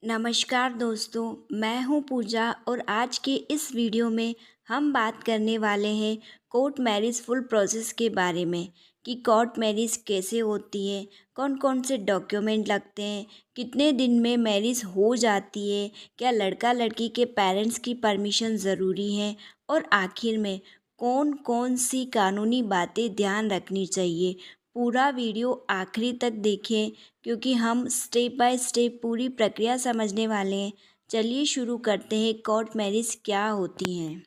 नमस्कार दोस्तों, मैं हूँ पूजा और आज के इस वीडियो में हम बात करने वाले हैं कोर्ट मैरिज फुल प्रोसेस के बारे में कि कोर्ट मैरिज कैसे होती है, कौन कौन से डॉक्यूमेंट लगते हैं, कितने दिन में मैरिज हो जाती है, क्या लड़का लड़की के पेरेंट्स की परमिशन ज़रूरी है और आखिर में कौन कौन सी कानूनी बातें ध्यान रखनी चाहिए। पूरा वीडियो आखिरी तक देखें क्योंकि हम स्टेप बाय स्टेप पूरी प्रक्रिया समझने वाले हैं। चलिए शुरू करते हैं, कोर्ट मैरिज क्या होती हैं।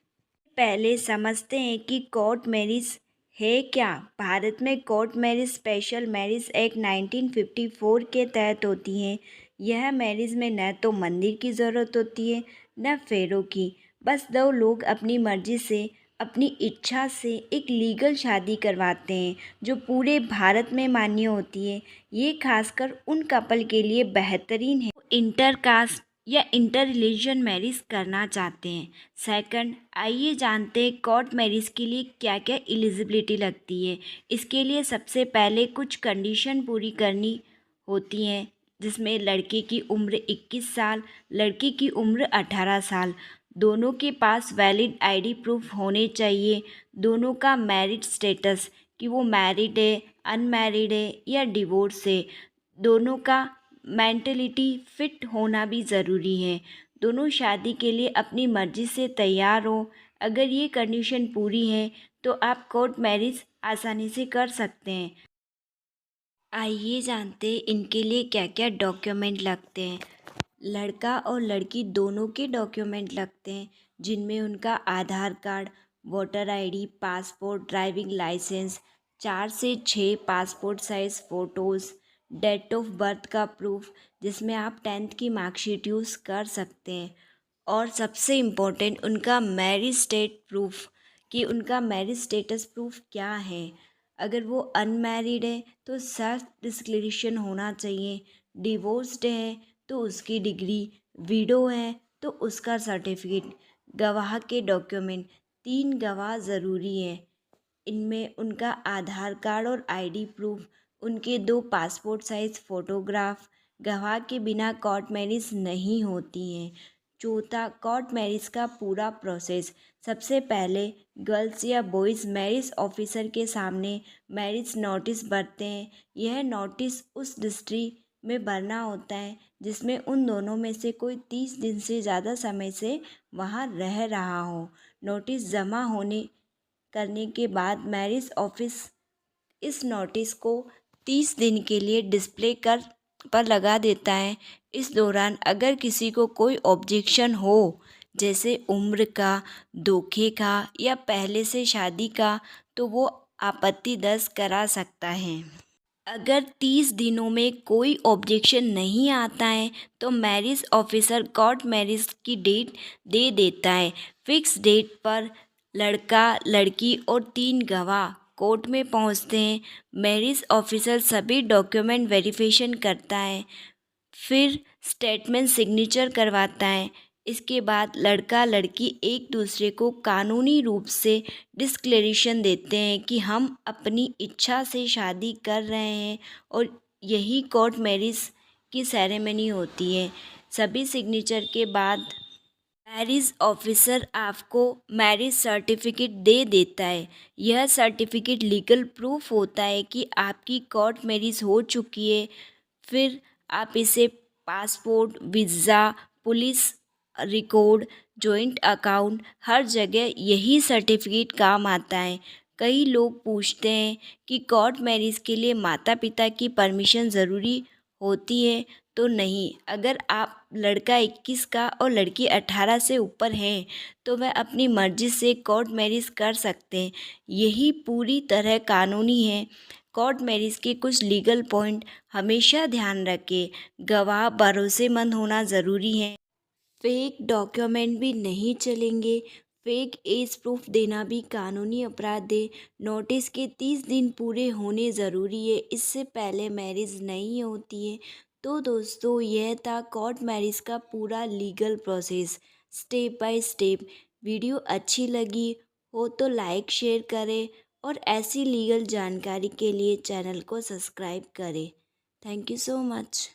पहले समझते हैं कि कोर्ट मैरिज है क्या। भारत में court marriage special marriage act 1954 के तहत होती हैं। यह मैरिज में न तो मंदिर की ज़रूरत होती है न फेरों की, बस दो लोग अपनी मर्जी से अपनी इच्छा से एक लीगल शादी करवाते हैं जो पूरे भारत में मान्य होती है। ये खासकर उन कपल के लिए बेहतरीन है इंटर कास्ट या इंटर रिलीजन मैरिज करना चाहते हैं। सेकंड, आइए जानते हैं कोर्ट मैरिज के लिए क्या क्या एलिजिबिलिटी लगती है। इसके लिए सबसे पहले कुछ कंडीशन पूरी करनी होती हैं, जिसमें लड़के की उम्र 21 साल, लड़की की उम्र 18 साल, दोनों के पास वैलिड आईडी प्रूफ होने चाहिए, दोनों का मैरिड स्टेटस कि वो मैरिड है, अनमैरिड है या डिवोर्स है, दोनों का मेंटलिटी फिट होना भी ज़रूरी है, दोनों शादी के लिए अपनी मर्ज़ी से तैयार हो। अगर ये कंडीशन पूरी है तो आप कोर्ट मैरिज आसानी से कर सकते हैं। आइए जानते हैं इनके लिए क्या क्या डॉक्यूमेंट लगते हैं। लड़का और लड़की दोनों के डॉक्यूमेंट लगते हैं, जिनमें उनका Aadhaar card, voter ID, passport, driving licence, 4 से 6 passport size photos, date of birth का प्रूफ जिसमें आप 10th की मार्कशीट यूज़ कर सकते हैं, और सबसे इम्पोर्टेंट उनका मैरिज स्टेट प्रूफ कि उनका मैरिज स्टेटस प्रूफ क्या है। अगर वो अनमैरिड है तो सेल्फ डिक्लेरेशन होना चाहिए, डिवोर्स्ड है तो उसकी डिग्री, विडो है तो उसका सर्टिफिकेट, गवाह के डॉक्यूमेंट, 3 गवाह ज़रूरी है। इनमें उनका आधार कार्ड और आईडी प्रूफ, उनके 2 पासपोर्ट साइज़ फ़ोटोग्राफ, गवाह के बिना कोर्ट मैरिज नहीं होती हैं। चौथा, कोर्ट मैरिज का पूरा प्रोसेस। सबसे पहले गर्ल्स या बॉयज़ मैरिज ऑफिसर के सामने मैरिज नोटिस भरते हैं। यह नोटिस उस डिस्ट्रिक्ट में भरना होता है जिसमें उन दोनों में से कोई 30 दिन से ज़्यादा समय से वहाँ रह रहा हो। नोटिस जमा होने करने के बाद मैरिज ऑफिस इस नोटिस को 30 दिन के लिए डिस्प्ले कर पर लगा देता है। इस दौरान अगर किसी को कोई ऑब्जेक्शन हो, जैसे उम्र का, धोखे का या पहले से शादी का, तो वो आपत्ति दर्ज करा सकता है। अगर 30 दिनों में कोई ऑब्जेक्शन नहीं आता है तो मैरिज ऑफिसर कोर्ट मैरिज की डेट दे देता है। फिक्स डेट पर लड़का, लड़की और 3 गवाह कोर्ट में पहुंचते हैं। मैरिज ऑफिसर सभी डॉक्यूमेंट वेरिफिकेशन करता है, फिर स्टेटमेंट सिग्नेचर करवाता है। इसके बाद लड़का लड़की एक दूसरे को कानूनी रूप से डिस्क्लेरेशन देते हैं कि हम अपनी इच्छा से शादी कर रहे हैं, और यही कोर्ट मैरिज की सेरेमनी होती है। सभी सिग्नेचर के बाद मैरिज ऑफिसर आपको मैरिज सर्टिफिकेट दे देता है। यह सर्टिफिकेट लीगल प्रूफ होता है कि आपकी कोर्ट मैरिज हो चुकी है। फिर आप इसे passport, visa, police record, joint account, हर जगह यही सर्टिफिकेट काम आता है। कई लोग पूछते हैं कि कोर्ट मैरिज के लिए माता पिता की परमिशन ज़रूरी होती है, तो नहीं। अगर आप लड़का 21 का और लड़की 18 से ऊपर हैं तो वह अपनी मर्ज़ी से कोर्ट मैरिज कर सकते हैं। यही पूरी तरह कानूनी है। कोर्ट मैरिज के कुछ लीगल पॉइंट हमेशा ध्यान रखें। गवाह भरोसेमंद होना ज़रूरी है। फेक डॉक्यूमेंट भी नहीं चलेंगे। फेक एज प्रूफ देना भी कानूनी अपराध है। नोटिस के 30 दिन पूरे होने ज़रूरी है, इससे पहले मैरिज नहीं होती है। तो दोस्तों, यह था कोर्ट मैरिज का पूरा legal process step by step. Video अच्छी लगी हो तो लाइक शेयर करें, और ऐसी लीगल जानकारी के लिए चैनल को सब्सक्राइब करें। Thank you so much.